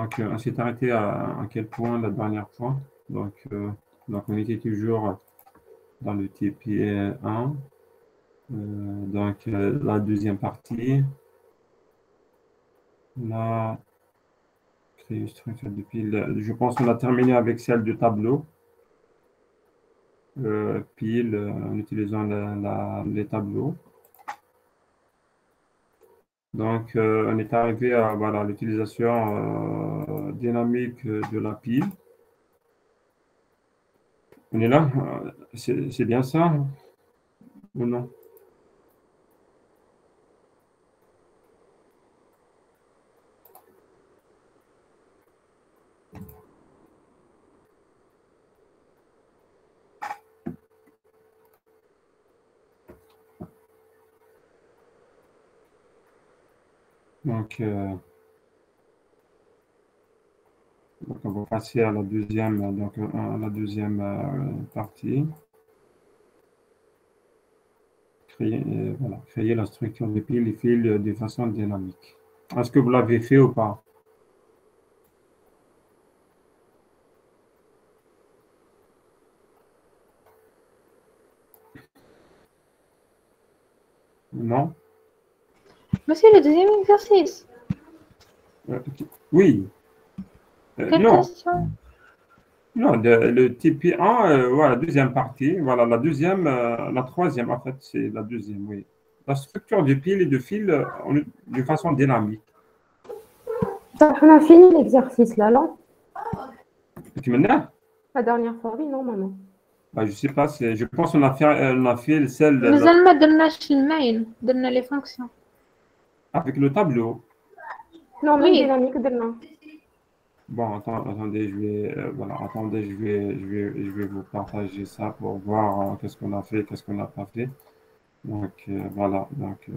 Donc, on s'est arrêté à quel point la dernière fois? Donc on était toujours dans le TP1. La deuxième partie. Là, créer une structure de pile. Je pense qu'on a terminé avec celle du tableau. Pile en utilisant les tableaux. Donc, on est arrivé à voilà, l'utilisation dynamique de la pile. On est là? C'est bien ça ou non? Donc, on va passer à la deuxième, partie. Créer la structure de pile et fil de façon dynamique. Est-ce que vous l'avez fait ou pas? Non? Monsieur, le deuxième exercice. Oui. Quelle Non. question? Non, le TP1, voilà, deuxième partie. Voilà, la troisième, en fait, c'est la deuxième, oui. La structure de pile et de fil de façon dynamique. On a fini l'exercice là, non? Tu m'énerves? La dernière fois, oui, non, maman. Bah, je sais pas, je pense qu'on a fait celle مازال ما درناش المين درنا les fonctions. avec le tableau. Non, même Oui. dynamique, non. Bon, attendez, je vais vous partager ça pour voir qu'est-ce qu'on a fait, qu'est-ce qu'on n'a pas fait. Donc, voilà. Donc,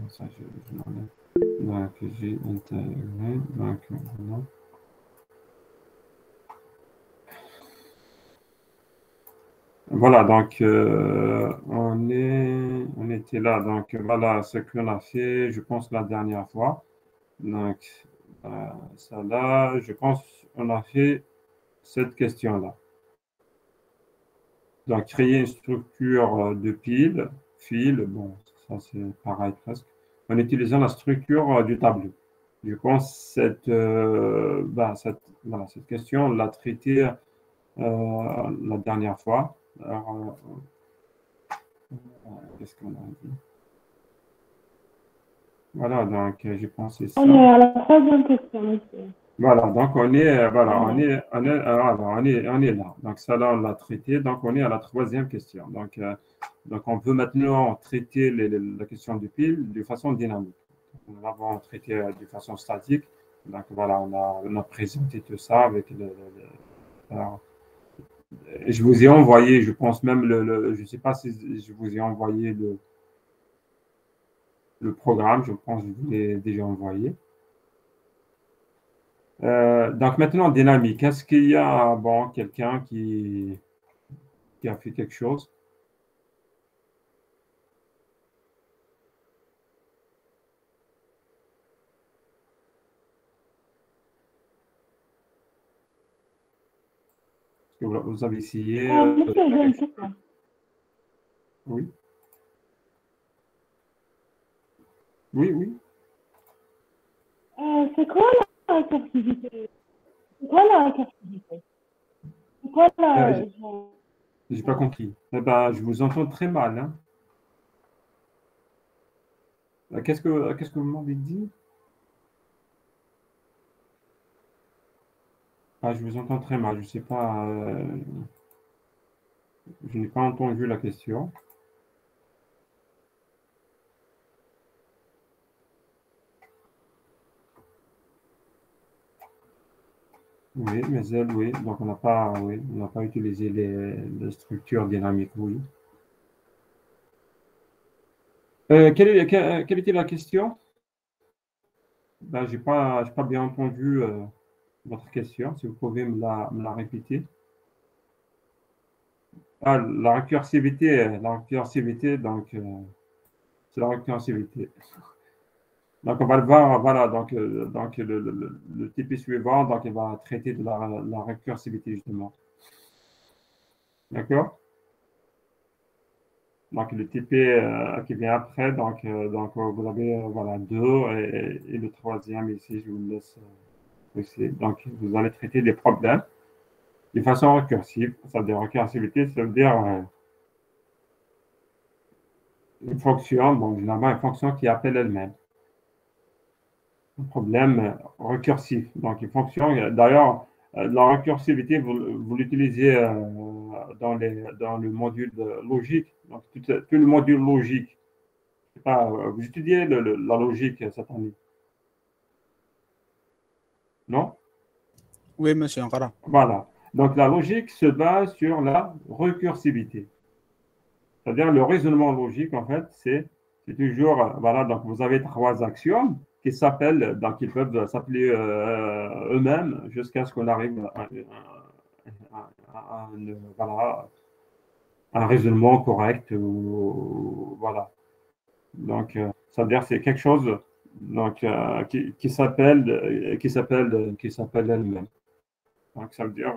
ça, je l'enlève. Donc, j'ai intégré. Donc, voilà. Voilà, donc, on était là. Donc, voilà ce qu'on a fait, je pense, la dernière fois. Donc, ça là, je pense on a fait cette question-là. Donc, créer une structure de pile, fil, bon, ça c'est pareil presque, en utilisant la structure du tableau. Je pense cette question, on l'a traitée la dernière fois. Alors, qu'est-ce qu'on a dit? Voilà, donc je pense que c'est ça. On est à la troisième question, monsieur. Voilà, donc on est là. Donc ça là, on l'a traité. Donc on est à la troisième question. Donc on peut maintenant traiter la question du pile de façon dynamique. Nous l'avons traité de façon statique. Donc voilà, on a présenté tout ça avec alors, je vous ai envoyé, je pense même je ne sais pas si je vous ai envoyé le programme. Je pense que je vous l'ai déjà envoyé. Donc maintenant, dynamique. Est-ce qu'il y a quelqu'un qui a fait quelque chose? Est-ce que vous avez essayé? Monsieur, j'ai une question. Oui. Oui. C'est quoi la captivité? C'est quoi la captivité? C'est quoi la... J'ai pas compris. Eh ben, je vous entends très mal, hein. Qu'est-ce que vous m'avez dit? Ah, je vous entends très mal. Je sais pas. Je n'ai pas entendu la question. Oui, mais elle, oui. Donc on n'a pas utilisé les structures dynamiques, oui. Quelle était la question? Ben, j'ai pas bien entendu votre question. Si vous pouvez me la répéter. Ah, la récursivité, donc c'est la récursivité. Donc, on va le voir, voilà, donc le TP suivant, donc il va traiter de la récursivité, justement. D'accord? Donc, le TP qui vient après, donc vous avez voilà, 2 et le troisième ici, je vous le laisse aussi. Donc, vous allez traiter des problèmes de façon récursive. Ça veut dire récursivité, ça veut dire une fonction, donc généralement une fonction qui appelle elle-même. Un problème récursif. Donc, une fonction, d'ailleurs, la récursivité, vous l'utilisez dans le module logique. Donc, tout le module logique. Vous étudiez la logique cette année, non? Oui, monsieur Ankara. Voilà. Donc, la logique se base sur la récursivité. C'est-à-dire le raisonnement logique, en fait, c'est toujours, voilà, donc vous avez 3 axiomes qui s'appellent, donc ils peuvent s'appeler eux-mêmes jusqu'à ce qu'on arrive à voilà, un raisonnement correct. Voilà. Donc, ça veut dire que c'est quelque chose donc, qui s'appelle elle-même. Donc, ça veut dire,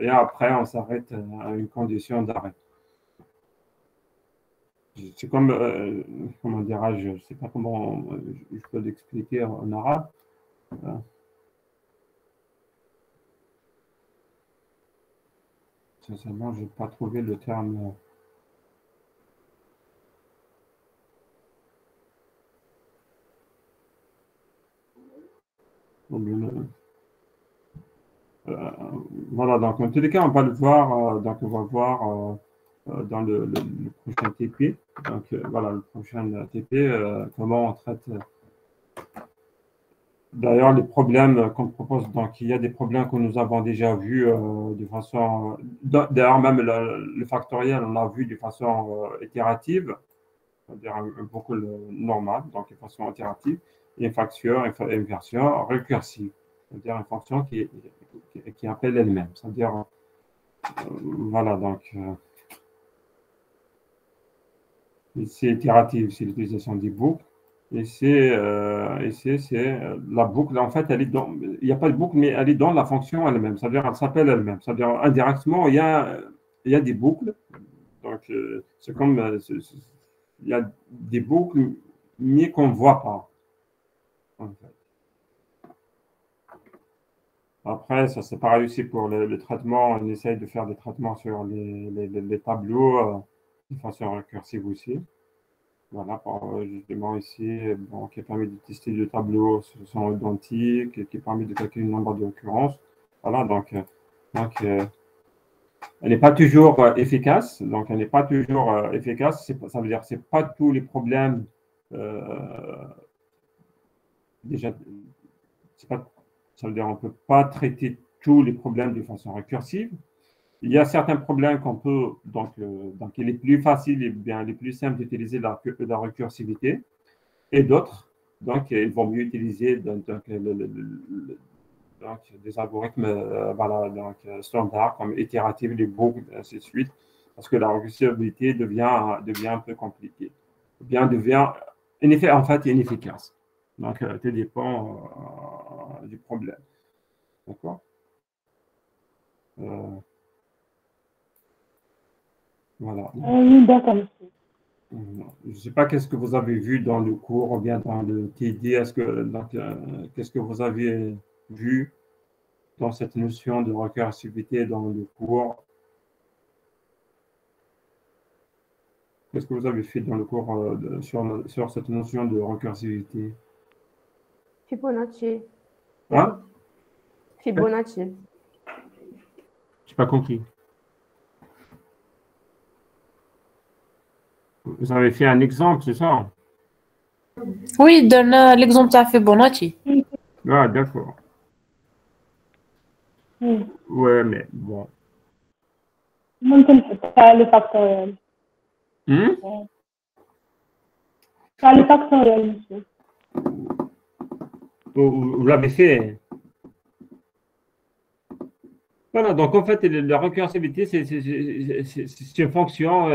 et après, on s'arrête à une condition d'arrêt. C'est comme, comment dirais-je, je ne sais pas comment je peux l'expliquer en arabe. Sincèrement, je n'ai pas trouvé le terme. Voilà, donc en tous les cas, on va le voir, donc on va voir dans le prochain TP. Donc voilà, le prochain TP, comment on traite. D'ailleurs, les problèmes qu'on propose, donc il y a des problèmes que nous avons déjà vus de façon. D'ailleurs, même le factoriel, on l'a vu de façon itérative, c'est-à-dire un boucle normale, donc de façon itérative, et une inversion récursive, c'est-à-dire une fonction qui appelle elle-même. C'est-à-dire, voilà, donc. C'est itérative, c'est l'utilisation des boucles. Et c'est la boucle, en fait, elle est dans, il n'y a pas de boucle, mais elle est dans la fonction elle-même, c'est-à-dire elle s'appelle elle-même. C'est-à-dire indirectement, il y a des boucles. Donc, c'est comme, il y a des boucles, mais qu'on ne voit pas. En fait. Après, ça c'est pareil aussi pour le traitement. On essaye de faire des traitements sur les tableaux de façon récursive aussi. Voilà, justement ici, bon, qui permet de tester le tableau sont identiques, qui permet de calculer le nombre de occurrences. Voilà, donc elle n'est pas toujours efficace. Donc, elle n'est pas toujours efficace. Ça veut dire que ce n'est pas tous les problèmes. Déjà, ça veut dire qu'on ne peut pas traiter tous les problèmes de façon récursive. Il y a certains problèmes qu'on peut, donc il est plus facile et bien, il est plus simple d'utiliser la récursivité, et d'autres, donc ils vont mieux utiliser donc, des algorithmes voilà, donc, standards comme itératifs, les boucles, ainsi de suite, parce que la récursivité devient un peu compliquée, devient en fait inefficace. Donc, tout dépend du problème. D'accord? Voilà. Oui, d'accord, monsieur. Je ne sais pas qu'est-ce que vous avez vu dans le cours ou bien dans le TD. Qu'est-ce que vous avez vu dans cette notion de récursivité dans le cours? Qu'est-ce que vous avez fait dans le cours sur cette notion de récursivité? Fibonacci. Hein? Fibonacci. Je n'ai pas compris. Vous avez fait un exemple, c'est ça? Oui, donne l'exemple de Fibonacci. Ah, d'accord. Oui. Ouais, mais bon. ممكن تفعل الفاكتوريال. فعل الفاكتوريال monsieur. Vous l'avez fait? Voilà, donc en fait, la récursivité, c'est une fonction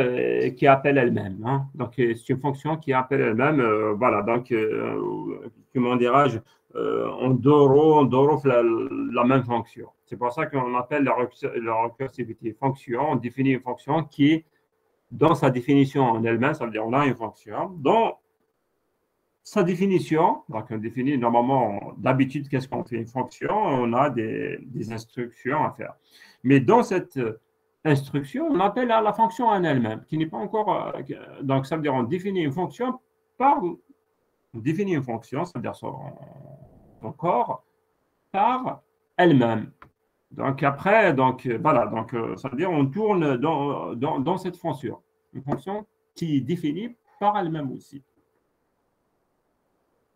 qui appelle elle-même, hein. Donc, c'est une fonction qui appelle elle-même. Voilà, donc, comment dirais-je, on doro la même fonction. C'est pour ça qu'on appelle la récursivité fonction. On définit une fonction qui, dans sa définition en elle-même, ça veut dire on a une fonction, dans sa définition, donc on définit normalement, d'habitude, qu'est-ce qu'on fait une fonction? On a des instructions à faire. Mais dans cette instruction, on appelle à la fonction en elle-même, qui n'est pas encore. Donc, ça veut dire on définit une fonction on définit une fonction, c'est-à-dire son corps, par elle-même. Donc, après, voilà, donc, ça veut dire on tourne dans cette fonction. Une fonction qui est définie par elle-même aussi.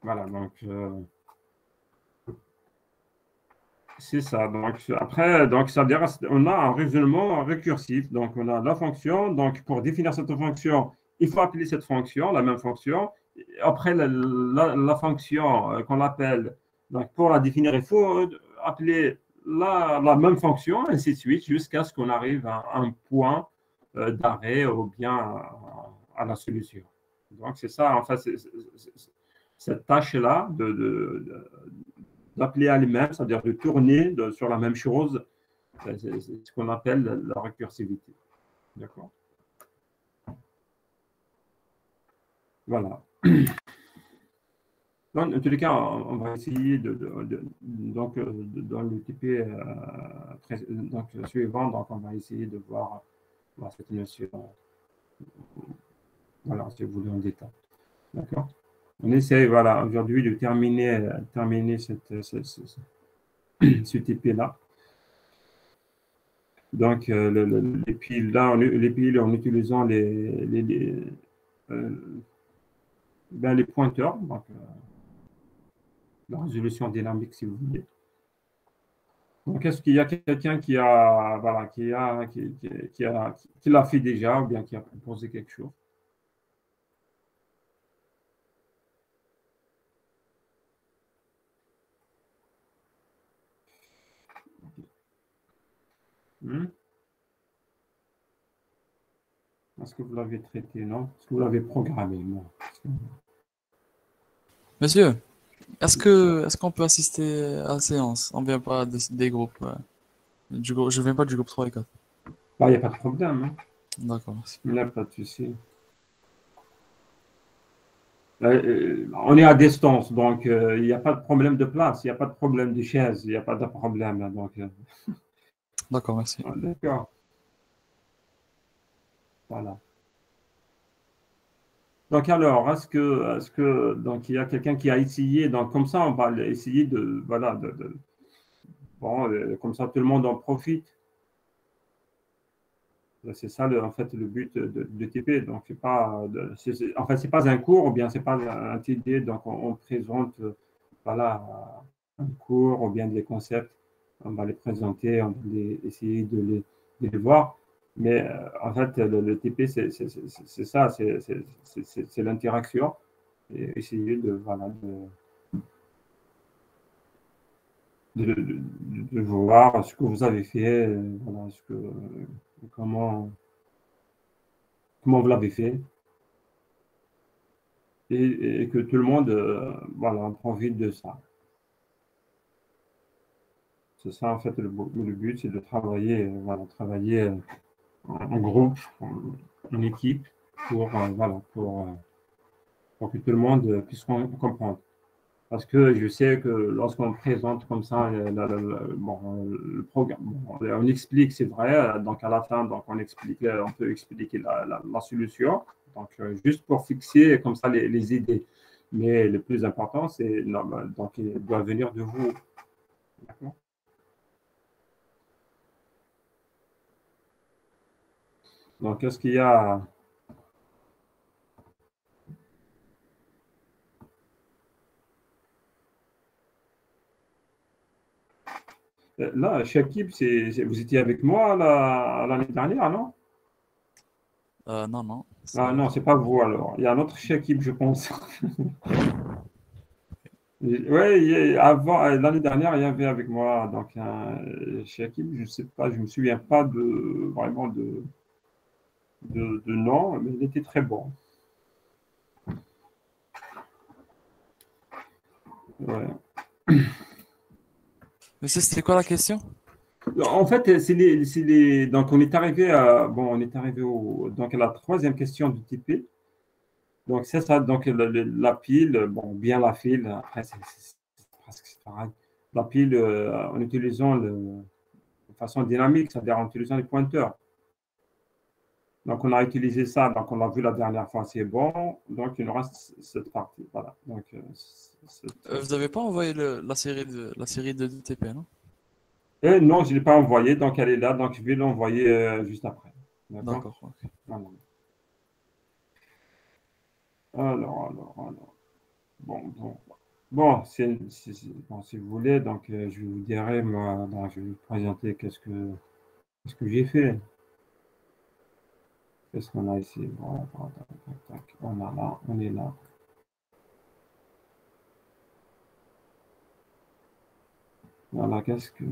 Voilà, donc c'est ça. Donc après, donc ça veut dire on a un raisonnement récursif. Donc on a la fonction. Donc pour définir cette fonction, il faut appeler cette fonction, la même fonction. Après la fonction qu'on appelle, donc pour la définir, il faut appeler la même fonction, ainsi de suite, jusqu'à ce qu'on arrive à un point d'arrêt ou bien à la solution. Donc c'est ça, en fait, cette tâche-là d'appeler à lui-même, c'est-à-dire de tourner sur la même chose, c'est ce qu'on appelle la récursivité. D'accord? Voilà. Dans tous les cas, on va essayer donc, dans le TP donc, suivant, donc on va essayer de voir cette notion. Voilà, si vous voulez en détail. D'accord? On essaie, voilà, aujourd'hui de terminer ce TP-là. Donc, les piles, là, les piles en utilisant les pointeurs, donc la résolution dynamique, si vous voulez. Donc, est-ce qu'il y a quelqu'un qui l'a fait déjà ou bien qui a proposé quelque chose? Est-ce que vous l'avez traité, non? Est-ce que vous l'avez programmé? Non. Monsieur, est-ce qu'on peut assister à la séance? On ne vient pas des groupes. Je ne viens pas du groupe 3 et 4. Il n'y a pas de problème. Hein. D'accord, merci. Il n'y a pas de souci. On est à distance, donc il n'y a pas de problème de place, il n'y a pas de problème de chaise, il n'y a pas de problème. Là, donc, d'accord, merci. D'accord. Voilà. Donc alors, est-ce que donc il y a quelqu'un qui a essayé, donc comme ça on va essayer de voilà bon comme ça tout le monde en profite. C'est ça en fait le but de TP. Donc c'est pas en fait c'est pas un cours ou bien c'est pas un TD. Donc on présente voilà un cours ou bien des concepts. On va les présenter, on va essayer de les voir. Mais en fait, le TP, c'est ça, c'est l'interaction. Et essayer de voir ce que vous avez fait, voilà, comment vous l'avez fait. Et que tout le monde voilà, profite de ça. C'est ça, en fait, le but, c'est de travailler, travailler en groupe, en équipe, pour que tout le monde puisse comprendre. Parce que je sais que lorsqu'on présente comme ça le programme, on explique, c'est vrai, donc à la fin, donc on peut expliquer la solution, donc juste pour fixer comme ça les idées. Mais le plus important, c'est donc il doit venir de vous. D'accord ? Donc, qu'est-ce qu'il y a? Là, Shakib, vous étiez avec moi l'année dernière, non? Non, non. Ah non, c'est pas vous alors. Il y a un autre Shakib, je pense. Oui, avant, l'année dernière, il y avait avec moi donc un Shakib, je sais pas, je me souviens pas vraiment de nom, mais il était très bon. Ouais. Mais c'était quoi la question? En fait, donc on est arrivé donc à la troisième question du TP. Donc c'est ça, donc la pile, bon, bien la file, après c'est presque pareil. La pile en utilisant de façon dynamique, c'est-à-dire en utilisant les pointeurs. Donc, on a utilisé ça, donc on l'a vu la dernière fois, c'est bon. Donc, il nous reste cette partie. Voilà. Donc, Vous n'avez pas envoyé la série de DTP, non? et non, je ne l'ai pas envoyée, donc elle est là, donc je vais l'envoyer juste après. D'accord? D'accord, ok. Voilà. Alors. Bon. Bon, bon, si vous voulez, donc je vous dirai, moi, bon, je vais vous présenter qu'est-ce que j'ai fait. Qu'est-ce qu'on a ici? Voilà, tac. On est là. Voilà, qu'est-ce que...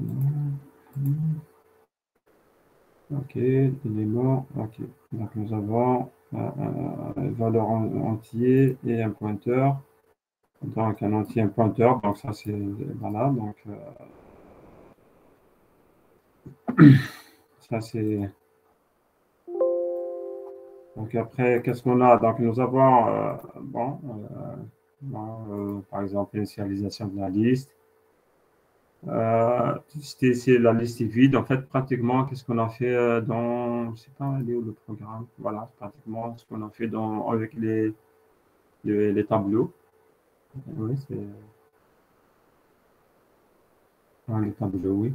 Ok, élément, ok. Donc nous avons un valeur entier et un pointeur. Donc un entier, un pointeur. Donc ça c'est voilà. Donc ça c'est. Donc après, qu'est-ce qu'on a? Donc nous avons par exemple l'initialisation de la liste. C'est la liste est vide. En fait, pratiquement, qu'est-ce qu'on a fait dans, je sais pas, elle est où le programme? Voilà, pratiquement ce qu'on a fait avec les tableaux. Oui, c'est les tableaux, oui.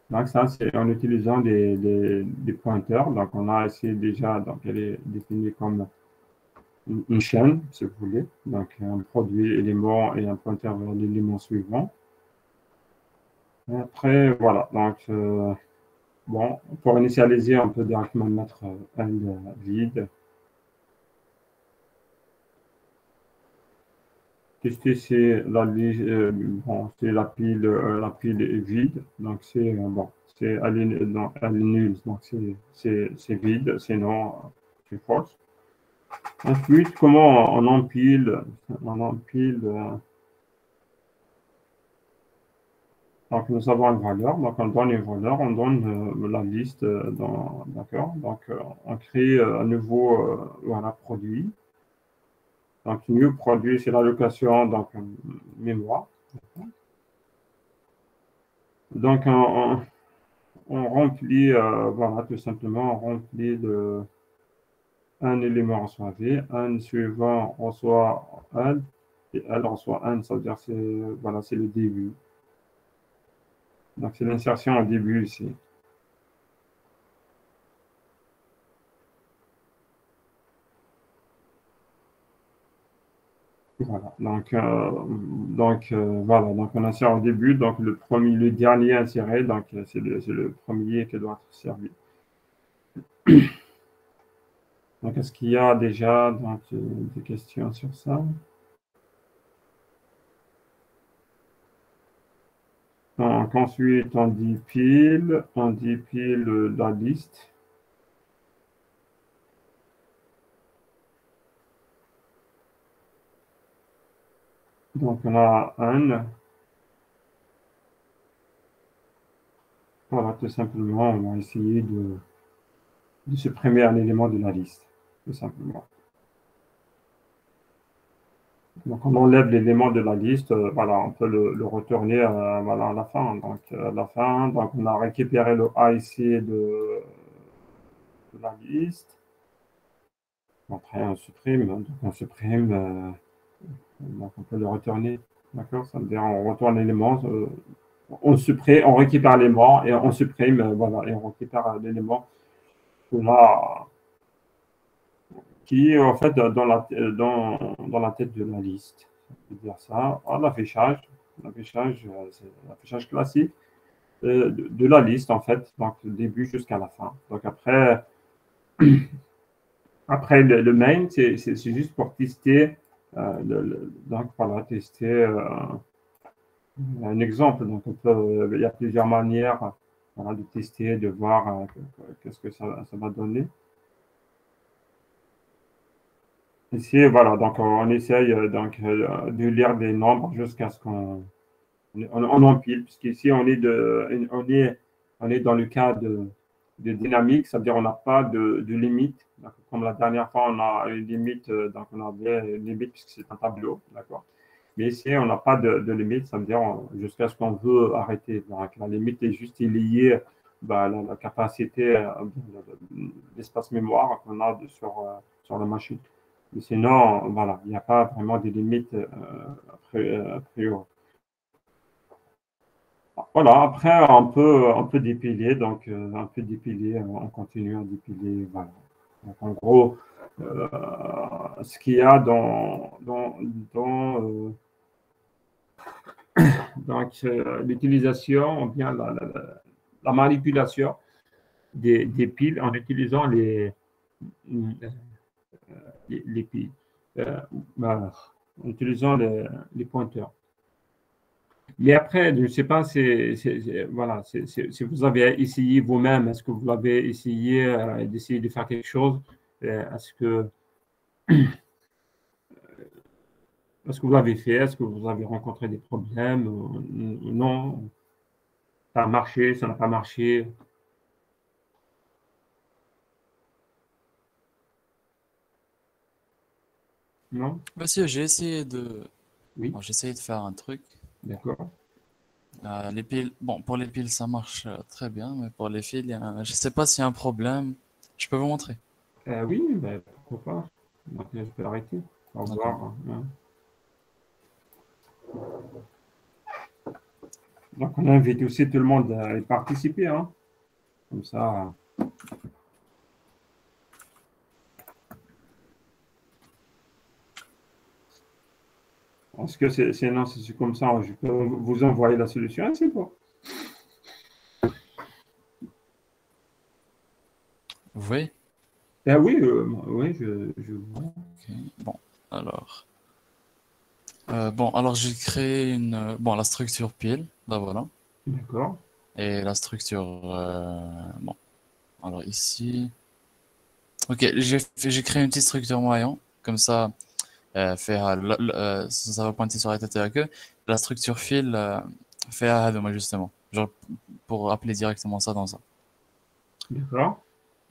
Donc ça, c'est en utilisant des pointeurs. Donc on a essayé déjà, donc elle est définie comme une chaîne, si vous voulez. Donc un produit élément et un pointeur vers l'élément suivant. Et après, voilà. Donc bon, pour initialiser, on peut directement mettre L vide. Tester, c'est la pile est vide. Donc c'est bon, c'est elle est nulle. Donc c'est vide, sinon c'est false. Ensuite, comment on empile? On empile. Donc nous avons une valeur. Donc on donne une valeur, on donne la liste d'accord. Donc on crée un nouveau voilà, produit. Donc, new produit, c'est l'allocation, donc mémoire. Donc, on remplit, voilà, tout simplement, on remplit un élément reçoit V, un suivant reçoit L, et L reçoit N, ça veut dire c'est voilà, c'est le début. Donc, c'est l'insertion au début ici. Voilà, voilà, donc on insère au début, donc le dernier inséré, donc c'est le premier qui doit être servi. Donc, est-ce qu'il y a déjà donc, des questions sur ça? Donc, ensuite, on dit pile la liste. Donc, on a un. Voilà, tout simplement, on va essayer de supprimer un élément de la liste, tout simplement. Donc, on enlève l'élément de la liste, voilà, on peut le retourner voilà, à la fin. Donc, à la fin, donc, on a récupéré le A ici de la liste. Après, on supprime, donc on supprime, donc on peut le retourner, d'accord? Ça veut dire on retourne l'élément, on supprime, on récupère l'élément et on supprime, voilà, et on récupère l'élément qui est en fait dans la tête de la liste. Ça veut dire ça. L'affichage, c'est l'affichage classique de la liste en fait, donc du début jusqu'à la fin. Donc après le main, c'est juste pour tester Donc, voilà, tester un exemple. Donc, il y a plusieurs manières voilà, de tester, de voir qu'est-ce que ça va donner. Ici, voilà, donc on essaye de lire des nombres jusqu'à ce qu'on on empile, puisqu'ici on est dans le cas de dynamique, c'est-à-dire on n'a pas de limite. Donc, comme la dernière fois, on a une limite, donc on avait une limite puisque c'est un tableau, d'accord. Mais ici, on n'a pas de limite, ça veut dire jusqu'à ce qu'on veut arrêter. Donc, la limite est juste liée à la capacité, l'espace mémoire qu'on a sur la machine. Mais sinon, voilà, il n'y a pas vraiment de limites a priori. Voilà, après, on peut dépiler, donc un peu dépiler, on continue à dépiler, voilà. Donc, en gros, ce qu'il y a dans donc, l'utilisation, ou bien la manipulation des piles en utilisant les piles, voilà, en utilisant les pointeurs. Mais après, je ne sais pas voilà, si vous avez essayé vous-même, est-ce que vous avez essayé d'essayer de faire quelque chose? Est-ce que vous l'avez fait? Est-ce que vous avez rencontré des problèmes? Non? Ça a marché, ça n'a pas marché? Non? Monsieur, j'ai essayé de... Oui, Bon, j'ai essayé de faire un truc. d'accord. Les piles, bon, pour les piles, ça marche très bien, mais pour les fils, je sais pas s'il y a un problème. Je peux vous montrer. Oui, ben, pourquoi pas? Donc, je peux l'arrêter. Au D'accord. revoir, hein. Donc, on invite aussi tout le monde à y participer, hein. Comme ça. Parce que sinon, c'est comme ça, je peux vous envoyer la solution, c'est bon. Vous voyez? Oui, oui, je vois. Ok. Bon, alors. Bon, alors j'ai créé bon, la structure pile, là voilà. D'accord. Et la structure, bon, alors ici. Ok, j'ai créé une petite structure maillon, comme ça, ça va pointer sur la tête et la queue. La structure fil fait moi justement, genre pour appeler directement ça dans ça. D'accord.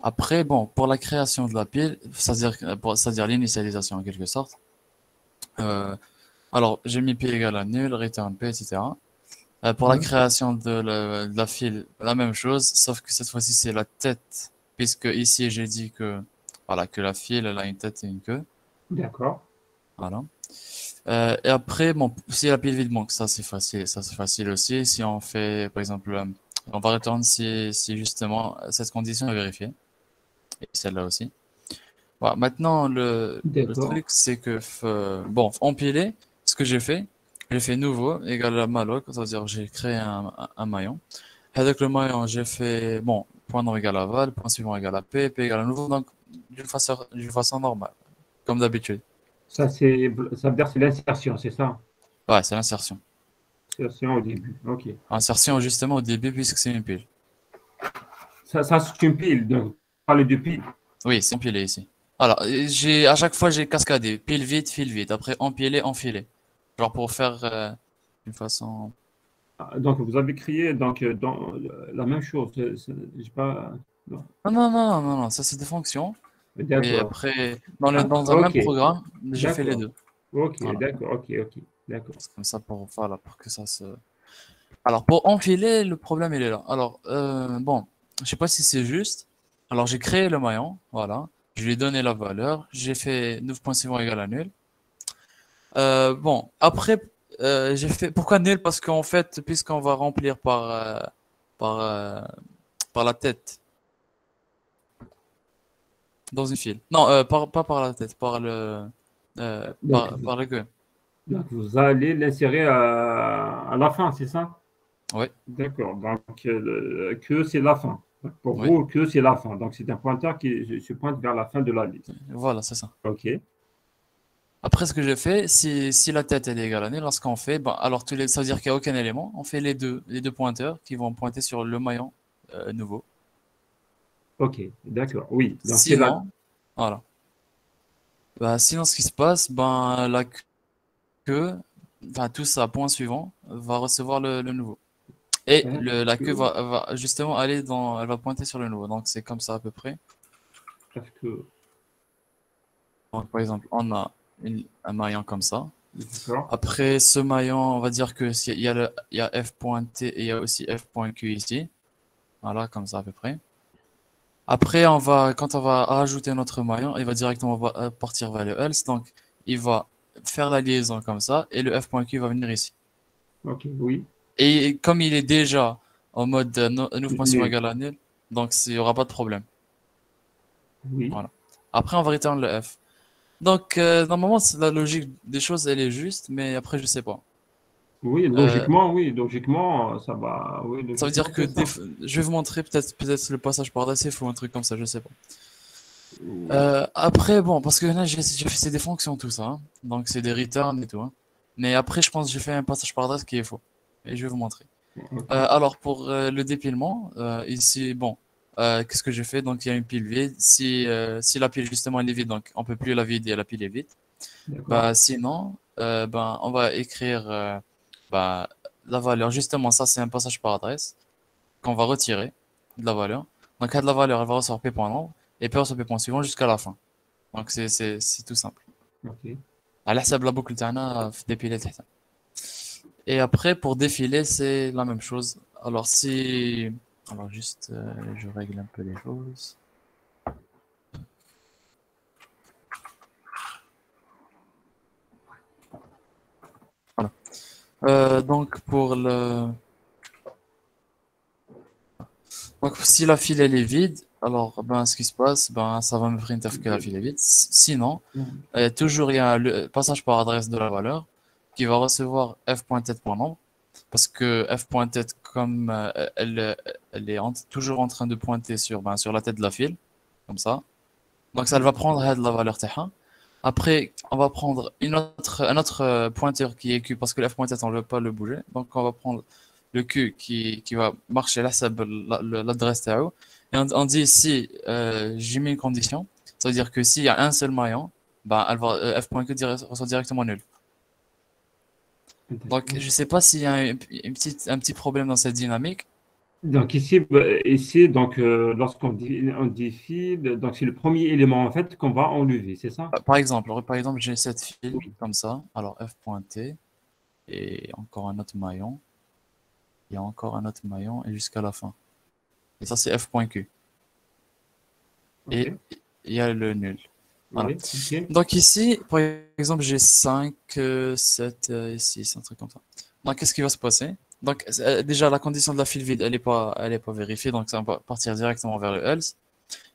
Après, bon, pour la création de la pile, c'est-à-dire l'initialisation en quelque sorte. euh, alors, j'ai mis pile égale à nul, return p, etc. Pour la Ouais. création de la file, la même chose, sauf que cette fois-ci c'est la tête, puisque ici j'ai dit que voilà que la file elle a une tête et une queue. D'accord. Voilà. Et après, bon, si la pile vide manque, ça c'est facile aussi. Si on fait, par exemple, on va retourner si justement cette condition est vérifiée, et celle-là aussi. Voilà. Maintenant, le D'accord. truc, c'est que, bon, empiler, ce que j'ai fait nouveau, égal à malloc, c'est-à-dire j'ai créé un maillon. Avec le maillon, j'ai fait, bon, point nom égal à val, point suivant égal à p égal à nouveau, donc d'une façon normale, comme d'habitude. Ça, ça veut dire que c'est l'insertion, c'est ça? Ouais, c'est l'insertion. Insertion au début. OK. Insertion justement au début puisque c'est une pile. Ça c'est une pile. Donc, parle de pile. Oui, c'est empilé ici. Alors, à chaque fois, j'ai cascadé. Pile vide, fil vide. Après, empiler, enfiler. Genre pour faire d'une façon. Donc, vous avez créé donc, la même chose. J'ai pas. Non. Non, non, non, non, non, ça c'est des fonctions. Et D'accord. après, Ah, dans un même OK. programme, j'ai fait les D'accord. deux. OK, Voilà. d'accord. OK, OK. D'accord. C'est comme ça voilà, pour que ça se. Alors, pour enfiler, le problème, il est là. Alors, bon, je sais pas si c'est juste. Alors, j'ai créé le maillon. Voilà. Je lui ai donné la valeur. J'ai fait 9.6 égal à nul. Bon, après, j'ai fait. Pourquoi nul? Parce qu'en fait, puisqu'on va remplir par, euh, par la tête dans une file. Non, pas par la tête, Donc, par la queue. donc, vous allez l'insérer à la fin, c'est ça? Oui, D'accord. Donc, que c'est la fin. Donc, pour oui, vous, que c'est la fin. Donc, c'est un pointeur qui se pointe vers la fin de la liste. voilà, c'est ça. OK. Après, ce que j'ai fait, si la tête elle est égale à nul, lorsqu'on fait, ben, alors ça veut dire qu'il n'y a aucun élément. On fait les deux pointeurs qui vont pointer sur le maillon nouveau. Ok, d'accord. Oui. Donc, c'est là. Sinon, voilà. Bah, sinon, ce qui se passe, ben, la queue, enfin, tout ça, point suivant, va recevoir le nouveau. Et la queue va justement aller elle va pointer sur le nouveau. Donc, c'est comme ça à peu près. Parce que. Donc, par exemple, on a un maillon comme ça. D'accord. Après ce maillon, on va dire que il y a F.T et il y a aussi F.Q ici. Voilà, comme ça à peu près. Après, quand on va rajouter notre maillon, il va directement partir vers le else. Donc, il va faire la liaison comme ça et le F.Q va venir ici. Ok, oui. Et comme il est déjà en mode 9 points suivants Nul. égale à nul, donc il n'y aura pas de problème. Oui. Voilà. Après, on va return le F. Donc, normalement, la logique des choses, elle est juste, mais après, je sais pas. Oui, Euh, logiquement, ça va. Oui, Ça veut logiquement, dire que c'est ça. je vais vous montrer peut-être le passage par DACF ou un truc comme ça, je sais pas. Oui. Après, bon, parce que là, j'ai fait c'est des fonctions, tout ça, hein. Donc c'est des returns et tout, hein. Mais après, je pense que j'ai fait un passage par DAS qui est faux. Et je vais vous montrer. Ok. Alors, pour le dépilement, ici, bon, qu'est-ce que j'ai fait? Donc, il y a une pile vide. Si la pile, justement, elle est vide, donc on peut plus la vider, la pile est vide. D'accord. Bah, sinon, ben, on va écrire bah, la valeur. Justement, ça, c'est un passage par adresse qu'on va retirer de la valeur. Donc, à de la valeur, elle va recevoir P.nombre et P recevoir P suivant jusqu'à la fin. Donc, c'est tout simple. Ok. على حسب la boucle تاعنا في dépiler تحت. Et après, pour défiler, c'est la même chose. Alors, alors juste, je règle un peu les choses. Voilà. Donc, donc, si la file elle est vide, alors ben, ce qui se passe, ben, ça va me printf que la file est vide. Sinon, toujours il y a le passage par adresse de la valeur qui va recevoir f.tête.nombre parce que f.tête, comme elle est toujours en train de pointer sur la tête de la file, comme ça. Donc, ça elle va prendre la valeur تاعها. Après, on va prendre un autre pointeur qui est Q parce que le f.tête, on ne veut pas le bouger. Donc, on va prendre le Q qui va marcher là, c'est l'adresse تاعو. Et on dit si j'ai mis une condition, ça veut dire que s'il y a un seul maillon, ben, f.q reçoit directement nul. Donc, je sais pas s'il y a un petit problème dans cette dynamique. Donc ici donc, on défile, donc c'est le premier élément en fait qu'on va enlever, c'est ça? Par exemple, j'ai cette file Oui. comme ça. Alors, f.t et encore un autre maillon. Il y a encore un autre maillon et jusqu'à la fin. Et ça, c'est f.q. Et Ok. il y a le nul. Voilà. Oui. Ok. Donc ici, par exemple, j'ai 5, 7 et 6, un truc comme ça. Donc, qu'est-ce qui va se passer? Donc, déjà, la condition de la file vide, elle est pas vérifiée, donc ça va partir directement vers le else.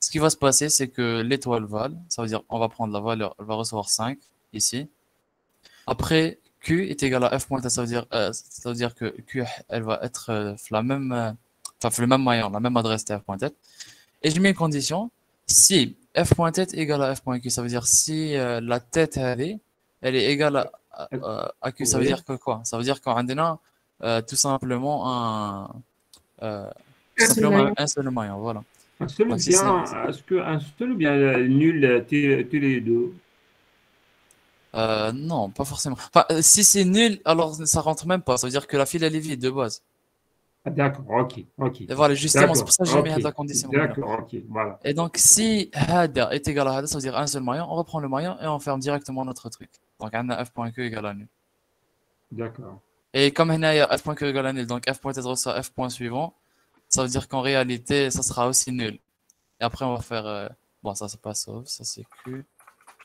Ce qui va se passer, c'est que l'étoile val, ça veut dire, on va prendre la valeur, elle va recevoir 5, ici. Après, Q est égal à f.t, ça veut dire que Q, elle va être la même, enfin, le même maillon, la même adresse de f.t. Et je mets une condition, si f.tête égale à f.q, ça veut dire si la tête elle est égale à q, ça veut Oui. dire que quoi? Ça veut dire qu'on a tout simplement tout Un seul simplement maillon. un seul maillon, voilà. Un seul ou Donc si c'est bien, est-ce qu'un seul ou bien nul, tous les deux? non, pas forcément. Enfin, si c'est nul, alors ça rentre même pas. Ça veut dire que la file elle est vide de base. Ah, d'accord, ok, ok. Et voilà, justement, c'est pour D'accord, ça que j'ai mis ok. la condition là. D'accord, ok, voilà. Et donc, si hada est égal à hada, ça veut dire un seul maillon, on reprend le maillon et on ferme directement notre truc. Donc, on a f.q égale à nul. D'accord. Et comme il y a f.q égale à nul, donc f point être ça f point suivant, ça veut dire qu'en réalité, ça sera aussi nul. Et après, on va faire. Bon, ça, c'est pas sauf, ça c'est q.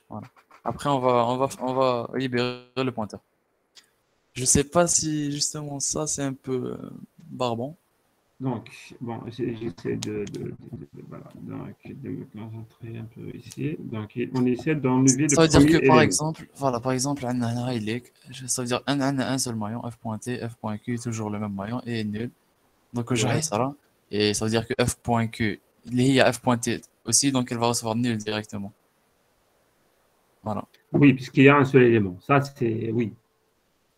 Voilà. Après, on va libérer le pointeur. Je sais pas si justement ça, c'est un peu barbant. Donc, bon, j'essaie voilà, donc, de me concentrer un peu ici. Donc, on essaie d'enlever le Ça veut dire premier que par élément. exemple, voilà, par exemple, on a un highlight, ça veut dire un seul maillon, f.t, f.q, toujours le même maillon et nul. Donc je Ouais. ça là. Et ça veut dire que f.q, il y a f.t aussi, donc elle va recevoir nul directement. Voilà. Oui, puisqu'il y a un seul élément. Ça, c'est oui.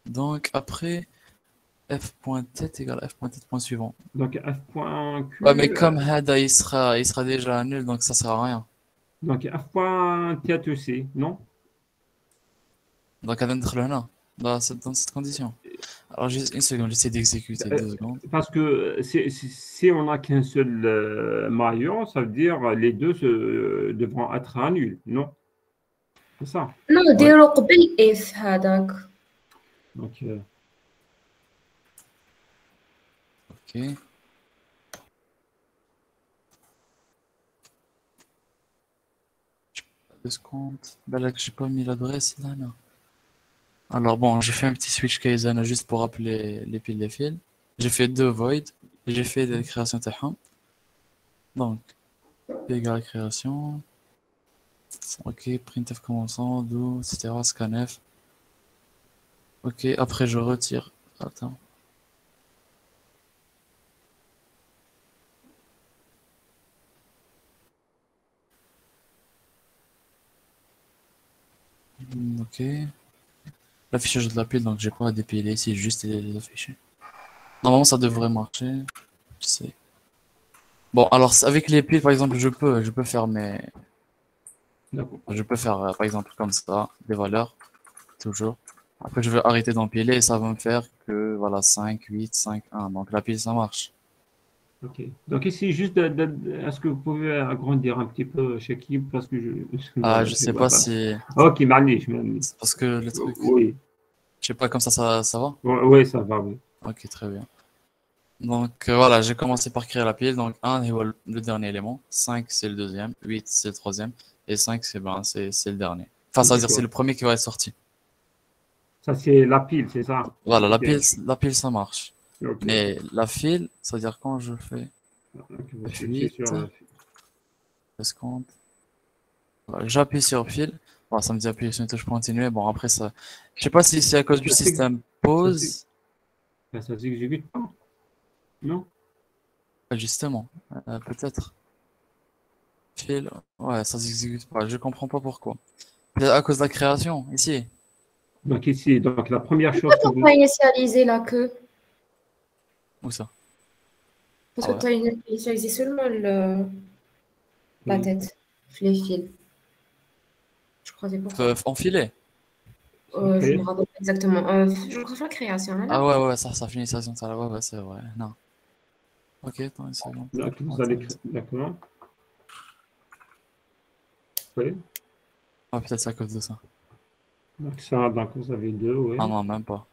Donc, après, f.tête égale f.tête point suivant. Donc, f.q, Ouais, mais comme Hada, il sera déjà nul, donc ça sert à rien. donc f.tête aussi, non? Donc, à l'intérieur là, dans cette condition. Alors, juste une seconde, j'essaie d'exécuter Euh, 2 secondes. Parce que si on n'a qu'un seul maillon, ça veut dire les deux devront être à nul, non? C'est ça. Non, ديرو قبل if هذاك. Donc, Ok. Deux secondes. Ben là, que j'ai pas mis l'adresse là, non. Alors bon, j'ai fait un petit switch Kaizen juste pour rappeler les piles des fils. J'ai fait 2 void et j'ai fait des créations تاعهم. Donc, P égale création. Ok, printf commençant, do, etc. Scanf. Ok, après je retire. Attends. Ok. L'affichage de la pile, donc j'ai pas à dépiler ici, juste les afficher. Normalement, ça devrait marcher. Je sais. Bon, alors avec les piles, par exemple, je peux faire d'accord. je peux faire par exemple comme ça, des valeurs, toujours. Après, je vais arrêter d'empiler et ça va me faire que voilà 5, 8, 5, 1. Donc la pile, ça marche. Ok. Donc ici, juste, est-ce que vous pouvez agrandir un petit peu Shakib parce que Ah, voilà, je je sais vois pas pas. si Ok, معليش. c'est parce que le truc, Oui, je sais pas comme ça va. oui, ça va, oui. Ok, très bien. Donc voilà, j'ai commencé par créer la pile. Donc 1 est le dernier élément, 5 c'est le deuxième, 8 c'est le troisième, et 5 c'est le dernier. Enfin, ça veut dire c'est D'accord. le premier qui va être sorti. Ça, c'est la pile, c'est ça? Voilà, Ok, la pile ça marche. ok. Mais la file, ça veut dire quand je fais Donc, vous switchez sur F8, la file. escompte, voilà, j'appuie sur file. Bon, ça me dit appuyer sur une touche pour continuer. Bon, après ça, je sais pas si c'est à cause du Ça, système ça, pause. ça s'exécute pas, non? Justement, peut-être. File, ouais, ça s'exécute pas. Je comprends pas pourquoi. Peut-être à cause de la création, ici. Donc ici, donc la première Pourquoi chose que tu vous... pas initialisé la queue? Où ça? Parce Ah que ouais. tu as initialisé seulement la Oui. tête, les fils. Je crois que c'est pour ça. Enfiler. Je me Ok. rappelle pas exactement. Je crois que la création, là. Ah ouais, ouais, ça finit ça, ça, ouais, ouais, c'est vrai. Non. Ok, attends une seconde. Donc vous allez Attends. créer... D'accord. Oui. Ah, peut-être c'est à cause de ça. Donc ça, donc vous avez deux, oui. Ah non, même pas.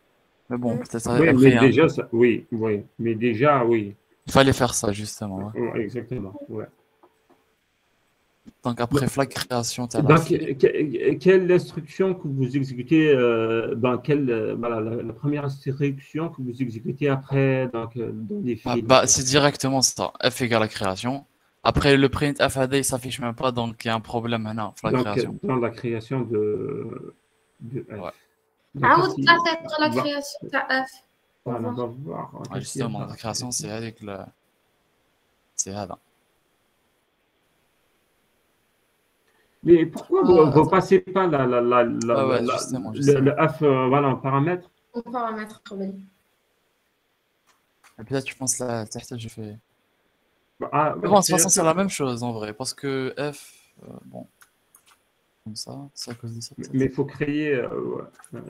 Mais bon, Hmm. peut-être Oui, mais après, déjà, ça... oui, oui. Mais déjà, oui. il fallait faire ça, justement, ouais. Ouais, exactement. Ouais. Donc après flag création, t'as la Donc, file. quelle instruction que vous exécutez, quelle, voilà, la première instruction que vous exécutez après, donc, dans les Ah, fils, en bah, fait. c'est directement ça. F égale la création. Après, le print FAD, il s'affiche même pas, donc il y a un problème maintenant, flag Donc, création. dans la création de F. Ouais. Donc, عاود ici, تعطي la va- création تاع F. Pour voilà, on voir. va voir Ouais, qu'est-ce qu'il y a justement, dans la la création, création. c'est avec le. C'est là. Mais pourquoi vous Ah, ne attends. passez pas Ouais, ouais, justement, le justement. F, voilà, en paramètre? On paramètre قبل. Et peut-être, je pense, là, تحت, je fais. Ah, Mais ouais, bon, de toute façon, c'est création. la même chose en vrai, parce que F, bon, comme ça, c'est à cause de ça Mais peut-être. il faut créer. Ouais.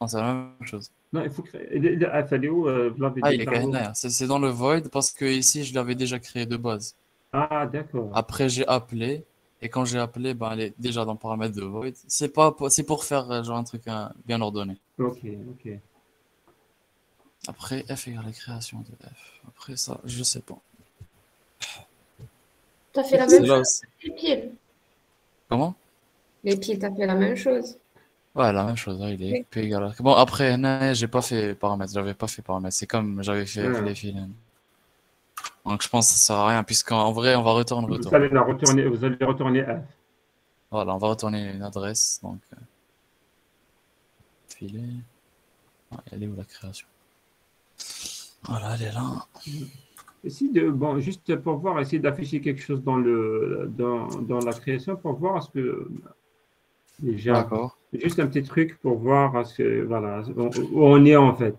Non, c'est la même chose. Non, il faut créer. Le F, elle est où? Vous l'avez Ah, il est déjà où? KNR, c'est dans le void parce que ici, je l'avais déjà créé de base. Ah, d'accord. Après, j'ai appelé, et quand j'ai appelé, ben, elle est déjà dans le paramètre de void. C'est pas, c'est pour faire genre un truc bien ordonné. Ok, ok. Après, F égale la création de F. Après ça, je sais pas. Tu as fait la C'est même là chose aussi. les piles. Comment? Les piles, tu as fait la même chose. Ouais, la même chose, hein, il est Oui. P égale bon, après, non, j'ai pas fait paramètre, j'avais pas fait paramètre. C'est comme j'avais fait Ah, les fils. Donc, je pense que ça sert à rien, puisqu'en vrai, on va retourner vous retour. allez la retourner, vous allez retourner F. Voilà, on va retourner une adresse. Donc, filer. Ah, elle est où la création? Voilà, elle est là. Bon, juste pour voir, essayer d'afficher quelque chose dans la création pour voir ce que Déjà, D'accord. juste un petit truc pour voir voilà, où on est en fait.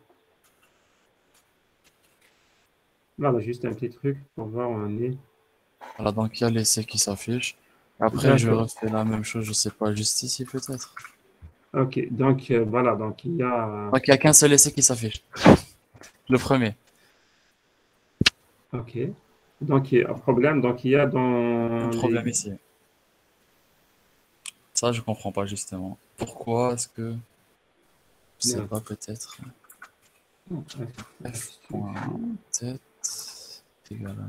Voilà, juste un petit truc pour voir où on est. Voilà, donc il y a l'essai qui s'affiche. Après, je D'accord. refais la même chose, je sais pas, juste ici peut-être. Ok, donc voilà, donc il y a. Donc il y a qu'un seul essai qui s'affiche. Le premier. Ok. Donc il y a un problème. Donc il y a Un dans les. problème ici. Ça, je comprends pas justement. Pourquoi est-ce que... Je sais Non. pas, peut-être. F.tête égale à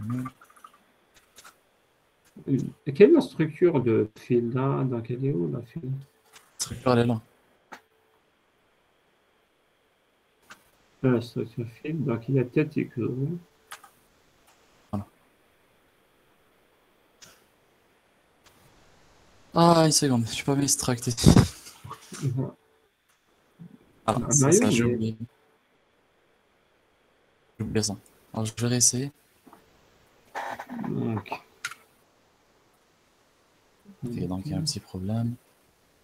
1000. Quelle est la structure de fil là? Donc elle est où la fil? Structure, elle est là. La structure fil. Donc il y a tête et queue. Voilà. Ah, une seconde, je suis pas mis extracté. Voilà. Voilà, Un ça, maillot, j'ai mais. oublié. J'ai oublié ça. Alors, je vais réessayer. Donc, Ok, donc il y a un petit problème.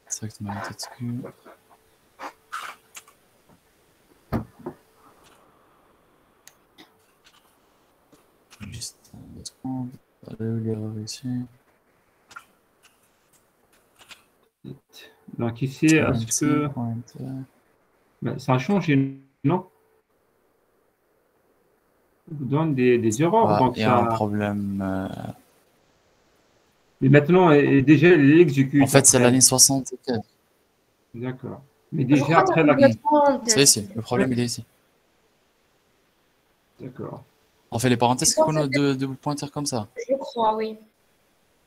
Extract ma tête Q. Juste un seconde. L'erreur ici. donc ici, est-ce Currency, que pointer. ben, ça a changé, non? Ça vous donne des erreurs, Ah, donc il y a un ça. problème. Mais maintenant, déjà, il En l'exécute fait, c'est la après. ligne 60 et quelques. D'accord. Mais Je déjà crois que après tu as la. complètement en C'est tête. ici. Le problème, il est ici. D'accord. On fait les Je parenthèses pense qu'on a que deux pointeurs comme ça. je crois, oui.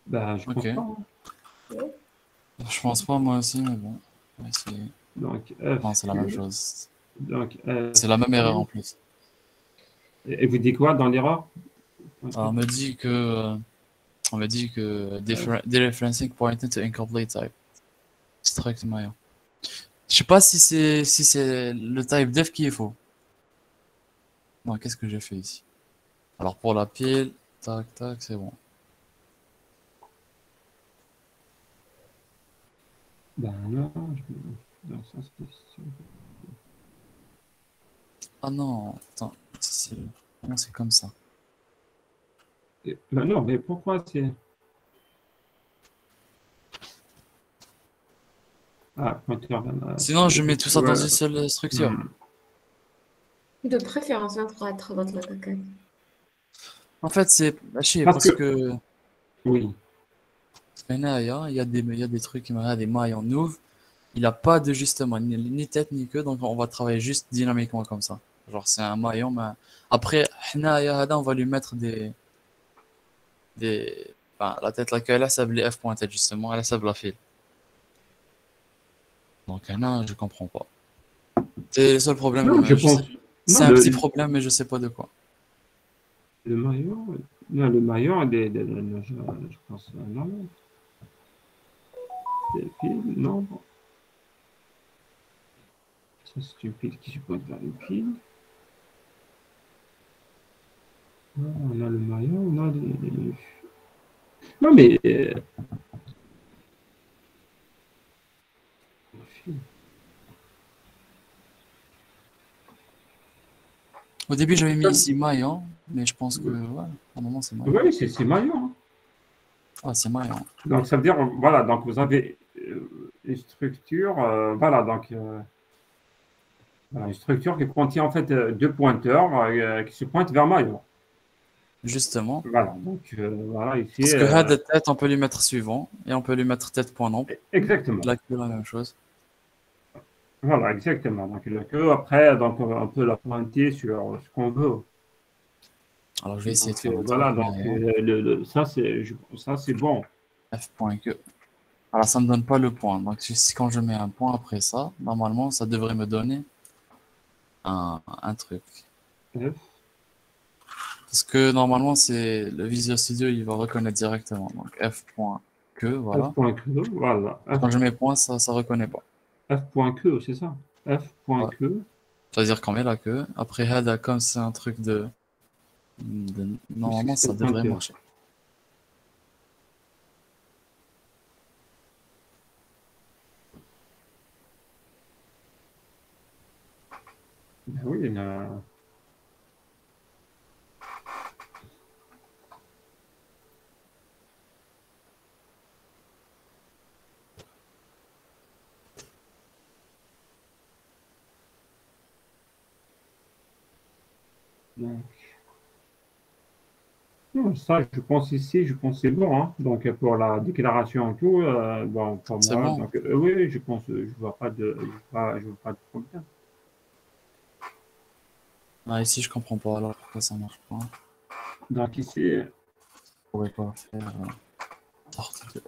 Ben, je Ok. pense pas. Je pense pas, moi aussi, mais bon. On va essayer. Donc, Non, F, c'est la même Q. chose. Donc, F, C'est la même erreur en Q. plus. Et vous dites quoi dans l'erreur? Alors, on me dit que dereferencing pointed to incomplete type. Struct Maya. Je sais pas si c'est le type def qui est faux. Non, qu'est-ce que j'ai fait ici? Alors pour la pile, tac tac, c'est bon. Ben non, donc ça, Ah non, attends, non, c'est comme ça. ben non, mais pourquoi c'est. Ah, pointeur, ben, Sinon, je mets tout ça dans ouais. une seule structure. Hmm. De préférence, hein, pour être votre la caca. En fait, c'est haché Parce parce que, que oui, Benaya, il y a des trucs qui m'arrêtent, des mailles en ouvre. Il a pas de justement, ni tête ni queue, donc on va travailler juste dynamiquement comme ça. Genre, c'est un maillon, mais après, Hnaya Hada, on va lui mettre enfin, la tête, la queue, elle a les F pointés justement, elle a la file. Donc, non, je comprends pas. C'est le seul non, problème, je je sais. pense. Non, C'est un petit problème, mais je sais pas de quoi. le maillot, non, le maillot, je pense, non, c'est pile, non. Ça, c'est une pile qui se pose vers une pile. On a le maillot, on a non, mais. Au début, j'avais mis ici maillon, mais je pense que, ouais, à un moment, c'est maillon. Oui, c'est maillot, hein. Ah, c'est maillon. Donc, ça veut dire, voilà, donc vous avez une structure, voilà, donc. Voilà, une structure qui contient en fait deux pointeurs qui se pointent vers maillot. Justement. Voilà, donc voilà, ici. Parce que head de tête, on peut lui mettre suivant, et on peut lui mettre tête point non. Exactement. La queue, la même chose. Voilà, exactement. Donc, le queue, après, donc, on peut la pointer sur ce qu'on veut. Alors, je vais essayer de Donc, faire un truc voilà, donc derrière. ça, c'est bon. F.que. Alors, ça me donne pas le point. Donc, quand je mets un point après ça, normalement, ça devrait me donner un truc. F, Parce que normalement, c'est le Visual Studio, il va reconnaître directement. Donc, F.que, voilà. F.que, voilà. Quand je mets point, ça reconnaît pas. F.que, c'est ça. Ouais. F.que. C'est-à-dire qu'on met la queue. Après, head, comme c'est un truc normalement, C'est ça le devrait pointeur. marcher. Ben oui, donc, non, ça, je pense ici, je pense que c'est bon, hein. Donc, pour la déclaration et tout, bon, pour C'est moi, bon. donc, oui, oui, je pense, je vois pas de, je vois pas de problème. Ah, ici, je comprends pas alors pourquoi ça marche pas. Donc, ici, Je pourrais pas faire sortie de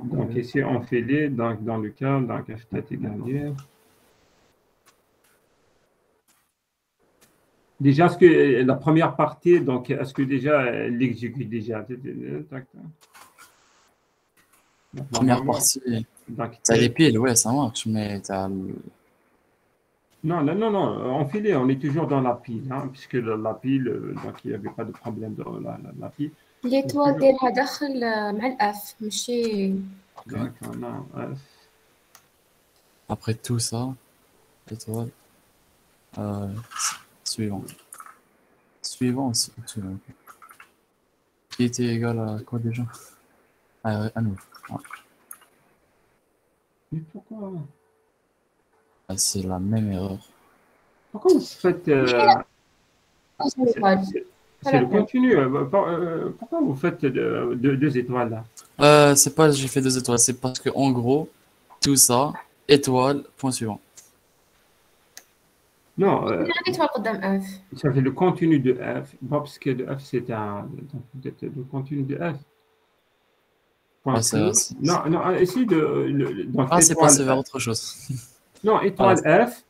donc, f.e. ici, on fait les, donc, dans le cas, donc, f tête égale. Déjà, est-ce que la première partie, donc, est-ce que déjà, elle l'exécute déjà? Tac, tac. Donc, Première normalement, partie, donc, t'as les piles, ouais, ça marche, mais t'as le... non, non, non, non, en filet, on est toujours dans la pile, hein, puisque la pile, donc il n'y avait pas de problème dans la pile. On est l'étoile toujours, ديالها داخل مع الأف ماشي. Ok. d'accord, non, Après tout ça, étoile, euh, suivant. Suivant aussi. Suivant, ok. Qui était égal à quoi déjà? Ah, ouais, à nous. Ah, mais c'est la même erreur. pourquoi vous faites, c'est l'étoile. c'est le continu, pourquoi vous faites deux étoiles là? C'est pas j'ai fait 2 étoiles, c'est parce que en gros, tout ça, étoile, point suivant. Non, l'étoile قدام F. ça fait le continu de f, bon, parce que le f c'est donc, peut-être le continu de f, Ouais, point que, non, non, ici, donc ah, c'est étoile, passé vers autre chose. non, Voilà, étoile f,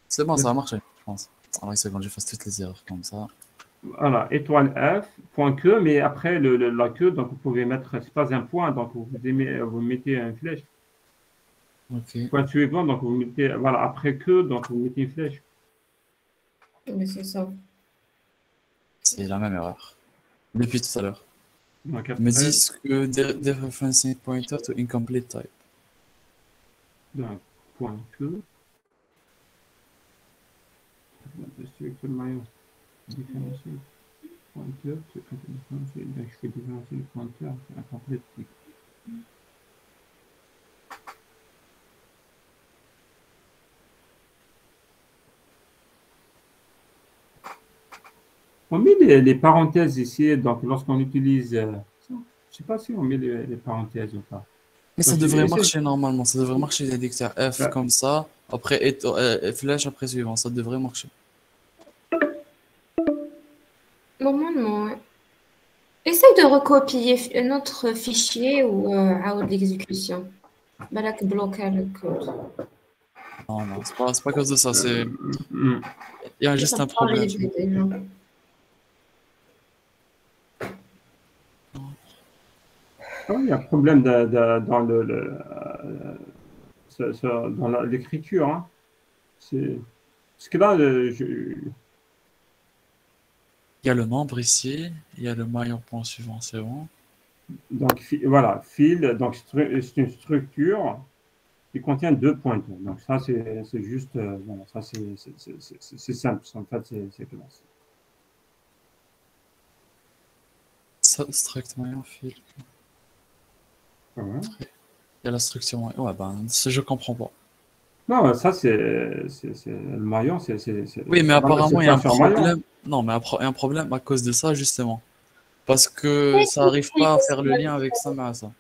c'est bon, ça a marché, je pense. Alors, une seconde, j'efface toutes les erreurs comme ça. voilà, étoile F, point que, mais après la queue, donc vous pouvez mettre, c'est pas un point, donc vous mettez une flèche. Ok, Point suivant, donc vous mettez, voilà, après que, donc vous mettez une flèche. Mais c'est ça. c'est la même erreur. Depuis tout à l'heure. Donc Ils me après, disent que dereferencing pointer to incomplete type. donc, point que, structure maillon, différencier, pointeur, différencier, donc je fais différencier le pointeur, c'est incomplet. On met les parenthèses ici, donc lorsqu'on utilise, je ne sais pas si on met les parenthèses ou pas. Mais ça Donc, devrait essaie, marcher normalement, ça devrait marcher les dictères F là, comme ça, après flèche, après suivant, ça devrait marcher. Normalement, ouais. Essaye de recopier notre fichier ou عاود l'exécution. بالك bloquer le code. Non, non, c'est pas à cause de ça, hum. il y a Ça juste me un problème. paraît déjà. Ah oui, il y a un problème dans dans l'écriture, hein. Parce que là, Il y a le nombre ici, il y a le maillon point suivant, c'est bon. donc, voilà, fil, donc c'est une structure qui contient deux pointeurs. Donc ça, c'est juste, voilà, ça c'est simple. En fait, c'est classe. Struct maillon fil. Ah ouais. Il y a la structure maillon. Ouais, ben, je comprends pas. Non, ça le maillon, Oui, mais voilà, apparemment, c'est il y a pas un sur maillon. problème. Non, mais il y a un problème à cause de ça, justement. Parce que ça arrive pas à faire le lien avec ça, mais à ça.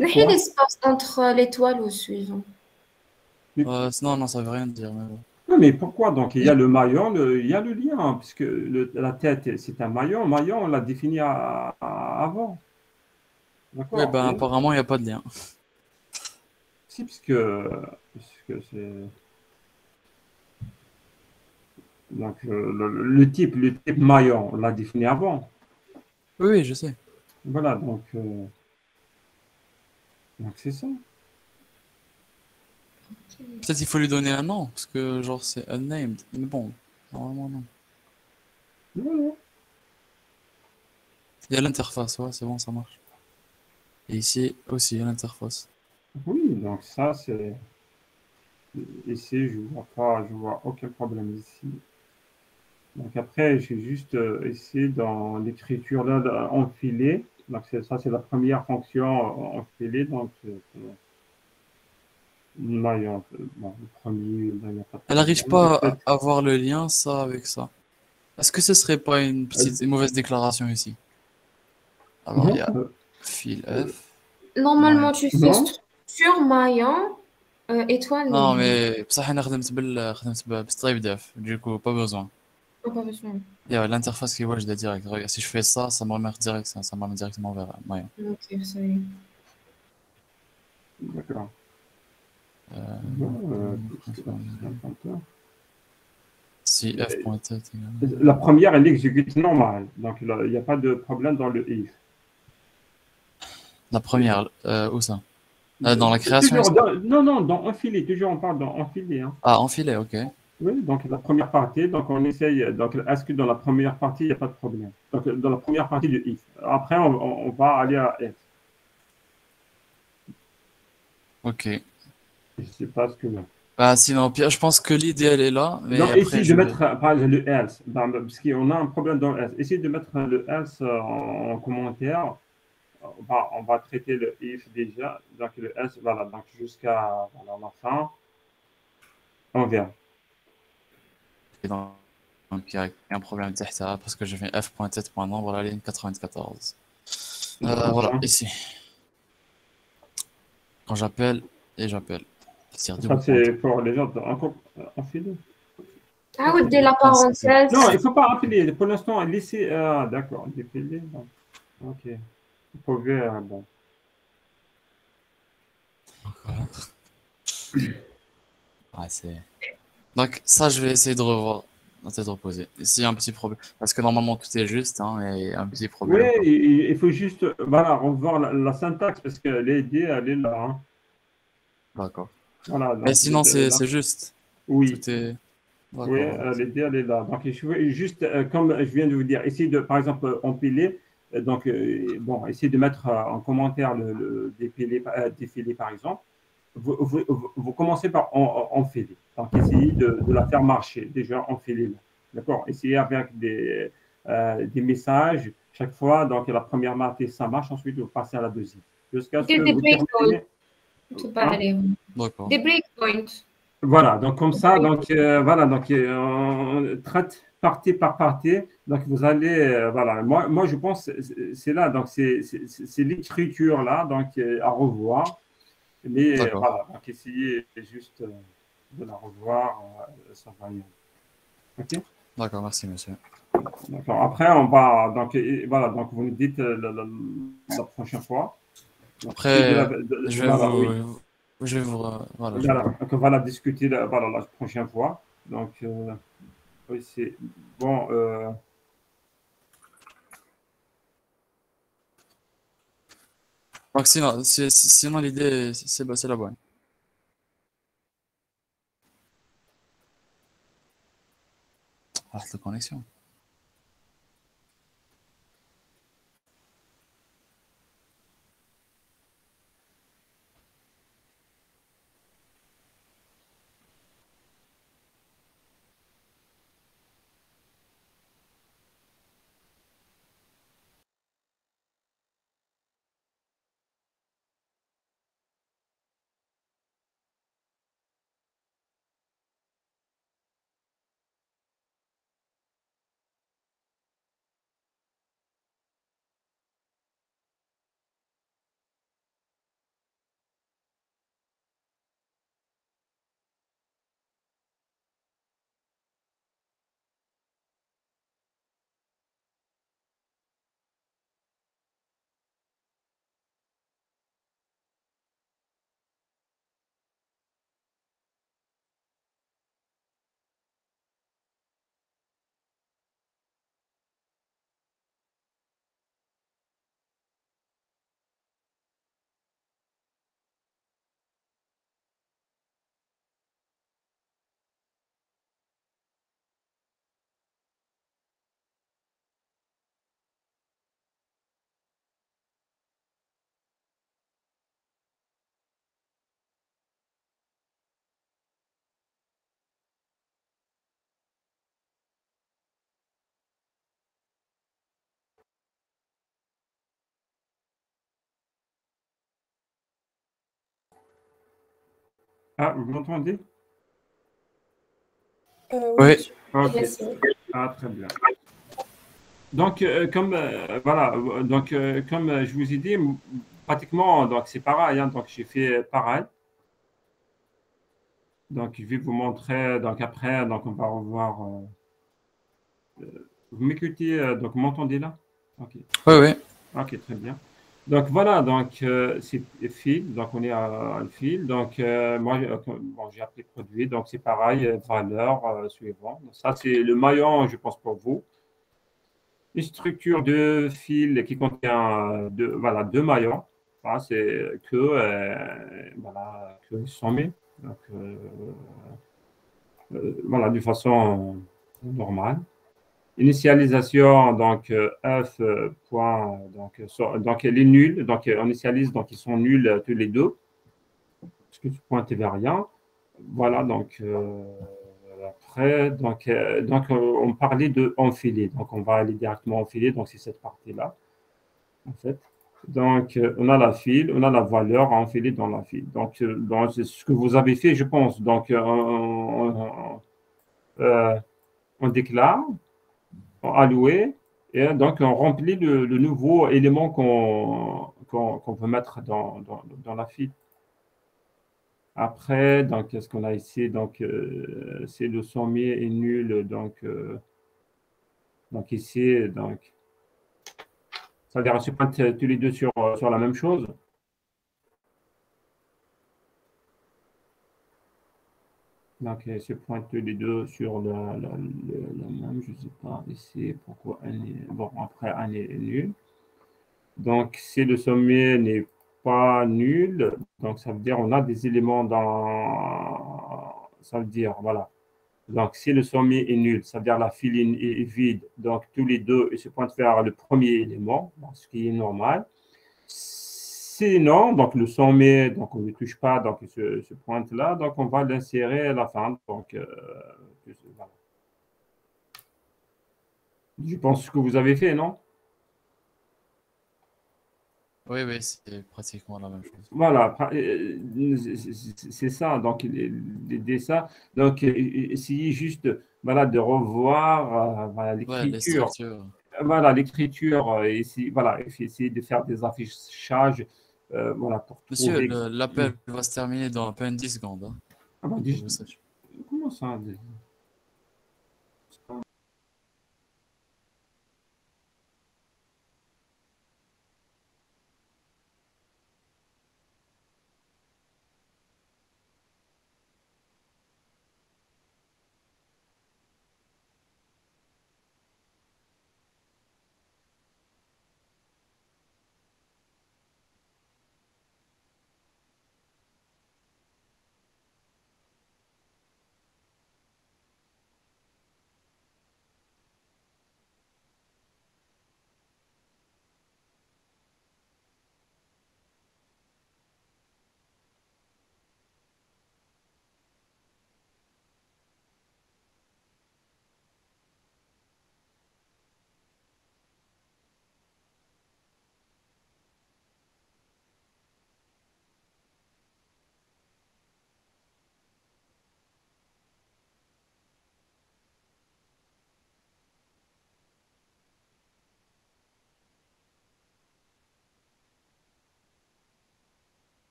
نحي Pourquoi? l'espace entre l'étoile ou le suivant. Mais Non, non, ça veut rien dire, mais bon. non, mais pourquoi? Donc, il y a le maillon, il y a le lien, hein, puisque la tête, c'est un maillon. Maillon, on l'a défini avant. Oui, D'accord? ben, apparemment, il n'y a pas de lien. Si, puisque c'est. Donc, le type maillon, on l'a défini avant. Oui, oui, je sais. Voilà, donc c'est ça. Peut-être il faut lui donner un nom, parce que, genre, c'est unnamed. Mais bon, normalement, non. Voilà. Il y a l'interface, ouais, c'est bon, ça marche. Et ici aussi, il y a l'interface. Oui, donc ça, c'est. Ici, je vois aucun problème ici. Donc après, j'ai juste ici dans l'écriture là, enfilé. Donc ça, c'est la première fonction enfilée. Donc là, bon, le premier, là, il n'y a pas de Elle n'arrive problème. Et pas peut-être, à voir le lien, ça, avec ça. Est-ce que ce serait pas euh, une mauvaise déclaration ici? Alors, il y non, a fil euh, F, Normalement, maillon. tu fais non. structure, maillon, étoile, Non, ligne. mais بصح انا خدمت بستريب داف, du coup, pas besoin. Ah, pas besoin. Il y a l'interface qui est direct. Regarde, si je fais ça, ça me remet direct, ça me remet directement vers maillon. Ok, ça y est. D'accord. Euh, Bon, puisque là, c'est un pointeur. si F Euh, point tête La première, elle exécute normal. Donc là, il n'y a pas de problème dans le if. la Déjà. première, où ça? Dans la création Toujours ici? non, non, dans enfilé. Toujours, on parle dans enfilé. Hein. Ah, enfilé, ok. Oui, donc la première partie, donc on essaye. Donc, est-ce que dans la première partie, il n'y a pas de problème? Donc, dans la première partie du if. Après, on va aller à else. Ok. Je ne sais pas ce que. Bah, sinon, Pierre, je pense que l'idée, elle est là, mais Donc, après, essaye de je vais. mettre, par exemple, le else. Parce qu'on a un problème dans le else. Essaye de mettre le else en commentaire. On va traiter le if déjà. Donc, le else, voilà. Donc, jusqu'à voilà, la fin. On verra. Donc, il y a un problème تحتها parce que j'ai fait f.tête.nombre à la ligne 94. Voilà, Voilà. ici. Quand j'appelle, et j'appelle. C'est-à-dire Ça, double point. c'est pour les gens encore enfiler. Ah, ou dès Enfiler. la Ah, c'est bon. parenthèse. Non, il ne faut pas enfiler. Pour l'instant, laissez. Ah, d'accord. Défiler. Ok. Vous pouvez. Bon. Voilà. Ouais, donc, ça, je vais essayer de revoir la tête reposée. S'il y a un petit problème. Parce que normalement, tout est juste, hein, mais il y a un petit Oui, problème, quoi. il faut juste voilà, revoir la syntaxe parce que l'idée, elle est là. Hein. D'accord. Voilà, Mais donc sinon, l'idée, elle est là. c'est juste. Oui, Tout est. oui, D'accord. l'idée, elle est là. Donc, je veux juste, comme je viens de vous dire, essayez de, par exemple, empiler. Donc, bon, essayez de mettre en commentaire le défilé, par exemple. Vous commencez par enfiler. Donc, essayez de la faire marcher, déjà enfiler. D'accord? Essayez avec des messages chaque fois. Donc, la première marquée, ça marche. Ensuite, vous passez à la deuxième. Jusqu'à ce que Des vous breakpoints. terminez. Tout pas Hein? aller. D'accord. Des breakpoints. Voilà, donc comme ça, donc voilà, donc on traite partie par partie. Donc vous allez, voilà, moi je pense c'est là, donc c'est l'écriture là, donc à revoir. Mais D'accord. voilà, donc essayez juste de la revoir, ça va y aller. Ok? D'accord, merci, monsieur. D'accord. Après, on va, donc voilà, donc vous nous dites la prochaine fois. Donc essayez Après, voilà, oui. voilà, je vais Voilà, voir. donc on va la discuter voilà, la prochaine fois. Donc, oui, c'est bon. Donc, sinon l'idée, c'est la bonne. Ah, la connexion. Ah, vous m'entendez? Oui. Ok. Yes, oui. Ah, très bien. Donc, voilà, donc, comme je vous ai dit, pratiquement, donc c'est pareil, hein, donc j'ai fait pareil. Donc, je vais vous montrer, donc après, donc on va revoir. Vous m'écoutez, donc vous m'entendez là? Ok. Oui, oui. Ok, très bien. Donc voilà, donc c'est fil, donc on est à le fil. Donc moi, bon, j'ai appelé produit, donc c'est pareil, valeur suivante. Ça, c'est le maillon, je pense, pour vous. Une structure de fil qui contient voilà, deux maillons. Voilà, c'est que, voilà, que sommé. Donc, voilà, de façon normale. Initialisation, donc F point, donc elle est nulle, donc on initialise, donc ils sont nuls tous les deux, parce que tu pointes vers rien. Voilà, donc après, donc on parlait de enfiler, donc on va aller directement enfiler, donc c'est cette partie-là, en fait. Donc on a la file, on a la valeur à enfiler dans la file. Donc c'est ce que vous avez fait, je pense. Donc on déclare, alloué, et donc on remplit le nouveau élément qu'on peut mettre dans la file. Après, donc, qu'est-ce qu'on a ici? Donc, c'est le sommet est nul. Donc ici, donc, ça veut dire qu'on se pointe tous les deux sur la même chose. Donc, ils se pointent tous les deux sur la même, je ne sais pas ici pourquoi un est, bon, après un est nul. Donc, si le sommet n'est pas nul, donc ça veut dire on a des éléments dans, ça veut dire, voilà. Donc, si le sommet est nul, ça veut dire la file est vide, donc tous les deux ils se pointent vers le premier élément, ce qui est normal. Sinon, donc le sommet, donc on ne le touche pas, donc il se pointe là, donc on va l'insérer à la fin. Donc, voilà. Je pense que vous avez fait, non? Oui, oui, c'est pratiquement la même chose. Voilà, c'est ça. Donc, l'idée, ça. Donc, essayez juste voilà, de revoir voilà, Ouais, les l'écriture. structures. Voilà, l'écriture. Voilà, essayer de faire des affichages voilà, pour Monsieur, trouver. l'appel va se terminer dans à peine 10 secondes, hein, Ah bon, que vous sachiez. comment ça?